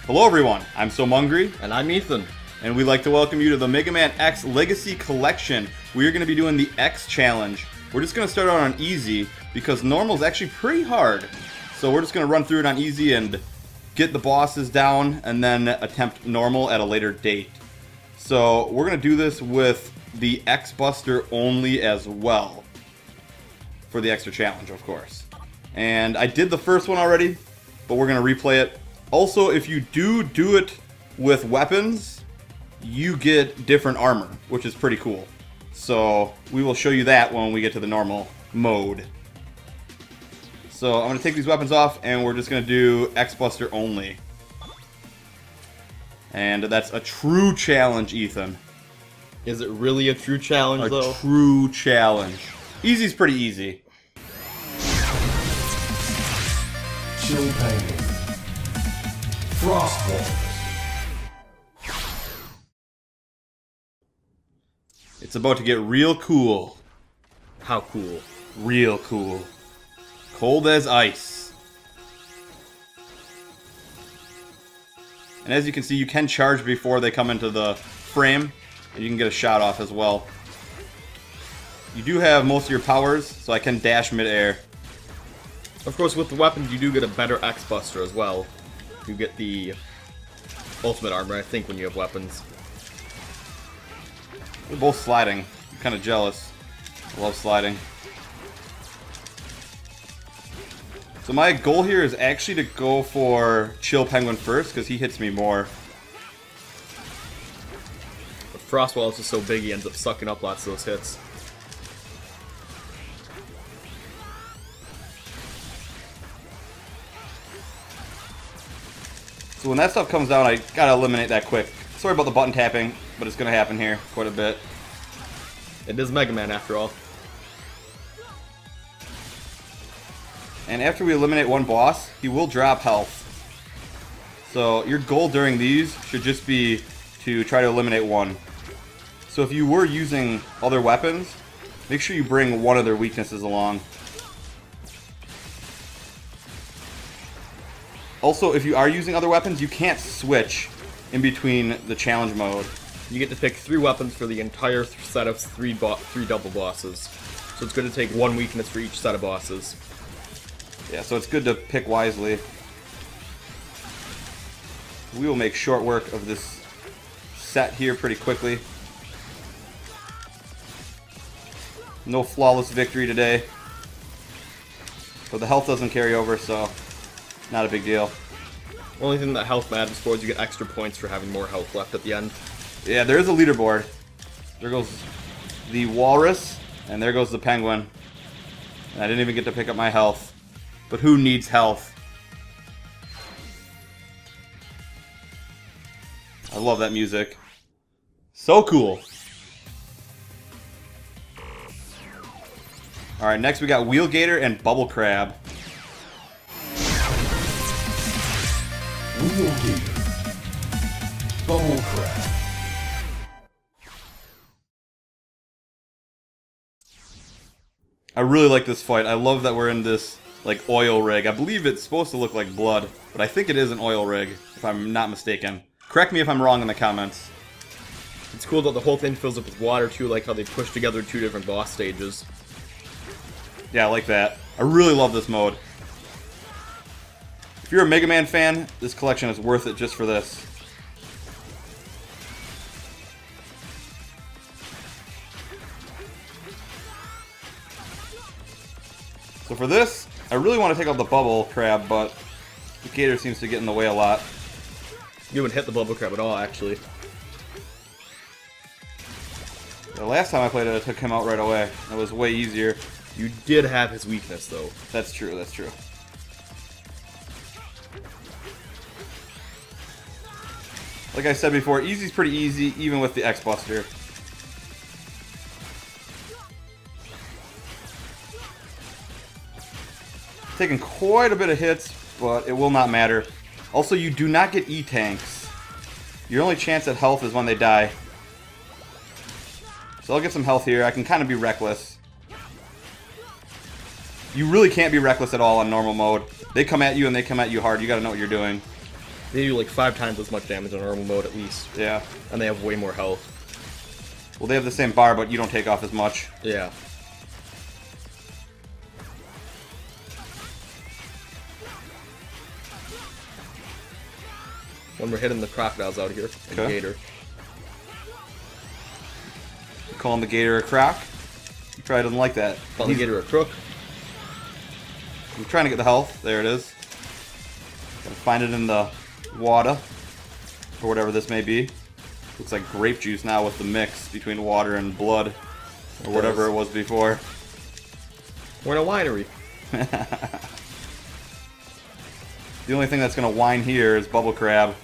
Hello everyone, I'm SoMungry, And I'm Ethan. and we'd like to welcome you to the Mega Man X Legacy Collection. We are going to be doing the X Challenge. We're just going to start out on easy, because normal is actually pretty hard. So we're just going to run through it on easy and get the bosses down, and then attempt normal at a later date. So we're going to do this with the X Buster only as well, for the extra challenge, of course. And I did the first one already, but we're going to replay it. Also, if you do it with weapons, you get different armor, which is pretty cool. So we will show you that when we get to the normal mode. So I'm going to take these weapons off, and we're just going to do X-Buster only. And that's a true challenge, Ethan. Is it really a true challenge, though? A true challenge. Easy's pretty easy. Chill Penguin. Frost Walls. It's about to get real cool. How cool. Real cool. Cold as ice. And as you can see, you can charge before they come into the frame, and you can get a shot off as well. You do have most of your powers, so I can dash mid-air. Of course, with the weapons, you do get a better X-Buster as well. You get the ultimate armor, I think, when you have weapons. They're both sliding. I'm kind of jealous. I love sliding. So my goal here is actually to go for Chill Penguin first, because he hits me more. But Frostwall is just so big, he ends up sucking up lots of those hits. So when that stuff comes down, I gotta eliminate that quick. Sorry about the button tapping, but it's gonna happen here quite a bit. It is Mega Man, after all. And after we eliminate one boss, he will drop health. So your goal during these should just be to try to eliminate one. So if you were using other weapons, make sure you bring one of their weaknesses along. Also, if you are using other weapons, you can't switch in between the challenge mode. You get to pick 3 weapons for the entire set of 3 double bosses. So it's going to take 1 weakness for each set of bosses. Yeah, so it's good to pick wisely. We will make short work of this set here pretty quickly. No flawless victory today. But the health doesn't carry over, so not a big deal. Only thing that health matters for is you get extra points for having more health left at the end. Yeah, there is a leaderboard. There goes the walrus, and there goes the penguin. And I didn't even get to pick up my health. But who needs health? I love that music. So cool. Alright, next we got Wheel Gator and Bubble Crab. Wheel Gator. Bubble Crab. I really like this fight. I love that we're in this like oil rig. I believe it's supposed to look like blood, but I think it is an oil rig, if I'm not mistaken. Correct me if I'm wrong in the comments. It's cool that the whole thing fills up with water too, like how they push together 2 different boss stages. Yeah, I like that. I really love this mode. If you're a Mega Man fan, this collection is worth it just for this. So for this, I really want to take out the Bubble Crab, but the Gator seems to get in the way a lot. You wouldn't hit the Bubble Crab at all, actually. The last time I played it, I took him out right away. It was way easier. You did have his weakness, though. That's true, that's true. Like I said before, easy's pretty easy, even with the X-Buster. Taking quite a bit of hits, but it will not matter. Also, you do not get E-Tanks. Your only chance at health is when they die. So I'll get some health here. I can kind of be reckless. You really can't be reckless at all on normal mode. They come at you and they come at you hard. You gotta know what you're doing. They do like 5 times as much damage on normal mode at least. Yeah. And they have way more health. Well, they have the same bar, but you don't take off as much. Yeah. When we're hitting the crocodiles out here, and Okay. Gator. Calling the Gator a croc. He probably doesn't like that. Calling the Gator a crook. I'm trying to get the health. There it is. Gotta find it in the water. Or whatever this may be. Looks like grape juice now with the mix between water and blood. Or whatever it was before. We're in a winery. The only thing that's gonna whine here is Bubble Crab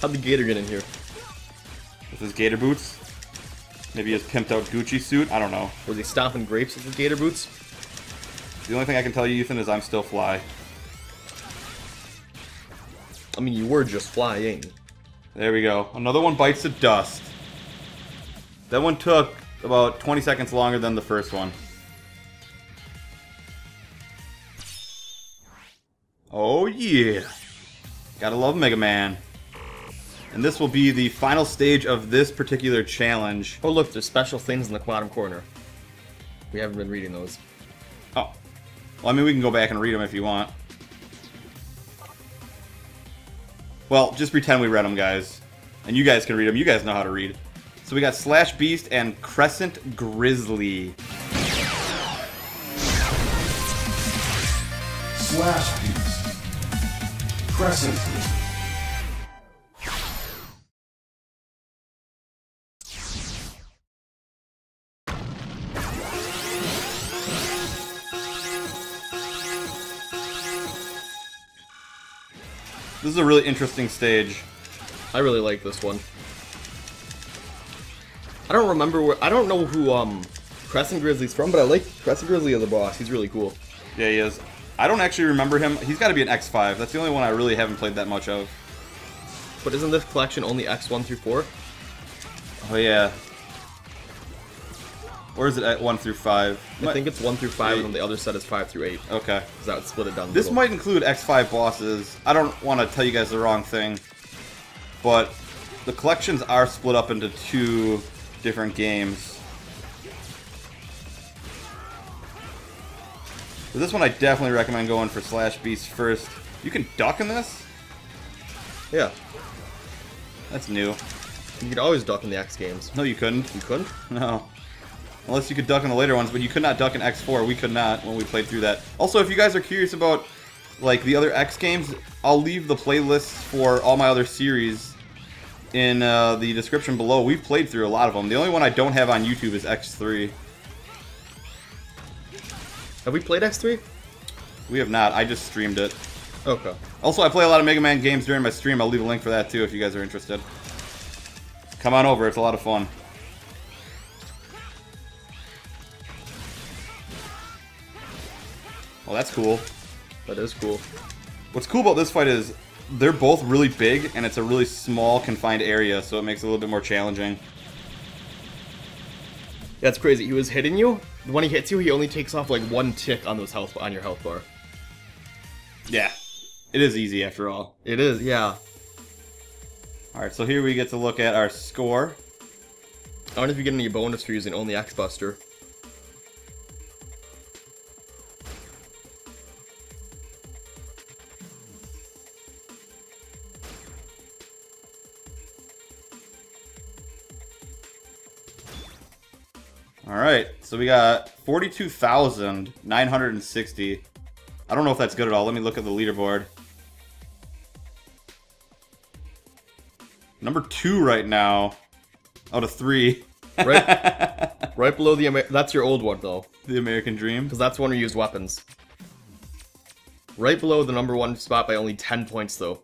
How'd the Gator get in here? with his gator boots. Maybe his pimped out Gucci suit. I don't know. Was he stomping grapes with his Gator boots? The only thing I can tell you, Ethan, is I'm still fly. I mean, you were just flying. There we go. Another one bites the dust. That one took about 20 seconds longer than the first one. Oh yeah. Gotta love Mega Man. And this will be the final stage of this particular challenge. Oh look, there's special things in the bottom corner. We haven't been reading those. Oh. Well, I mean, we can go back and read them if you want. Well, just pretend we read them, guys. And you guys can read them. You guys know how to read. So we got Slash Beast and Crescent Grizzly. Slash Beast. Crescent Beast. This is a really interesting stage. I really like this one. I don't remember where. I don't know who Crescent Grizzly's from, but I like Crescent Grizzly as a boss. He's really cool. Yeah, he is. I don't actually remember him. He's got to be an X5. That's the only one I really haven't played that much of. But isn't this collection only X1 through 4? Oh, yeah. Or is it at 1 through 5? I think it's 1 through 5, Eight. and the other set is 5 through 8. Okay. Because that would split it down the This middle. might include X5 bosses. I don't want to tell you guys the wrong thing. But the collections are split up into 2 different games. For this one, I definitely recommend going for Slash Beast first. You can duck in this? Yeah. That's new. You could always duck in the X games. No, you couldn't. You couldn't? No. Unless you could duck in the later ones, but you could not duck in X4. We could not when we played through that. Also, if you guys are curious about like the other X games, I'll leave the playlists for all my other series in the description below. We've played through a lot of them. The only one I don't have on YouTube is X3. Have we played X3? We have not. I just streamed it. Okay. Also, I play a lot of Mega Man games during my stream. I'll leave a link for that too if you guys are interested. Come on over. It's a lot of fun. Well, that's cool. That is cool. What's cool about this fight is they're both really big, and it's a really small, confined area, so it makes it a little bit more challenging. That's crazy. He was hitting you. When he hits you, he only takes off like 1 tick on those health on your health bar. Yeah. It is easy after all. It is, yeah. Alright, so here we get to look at our score. I wonder if you get any bonus for using only X Buster. Alright, so we got 42,960. I don't know if that's good at all. Let me look at the leaderboard. Number 2 right now, out of 3. Right below the that's your old one though, The American Dream. because that's the one where you used weapons. Right below the number 1 spot by only 10 points though.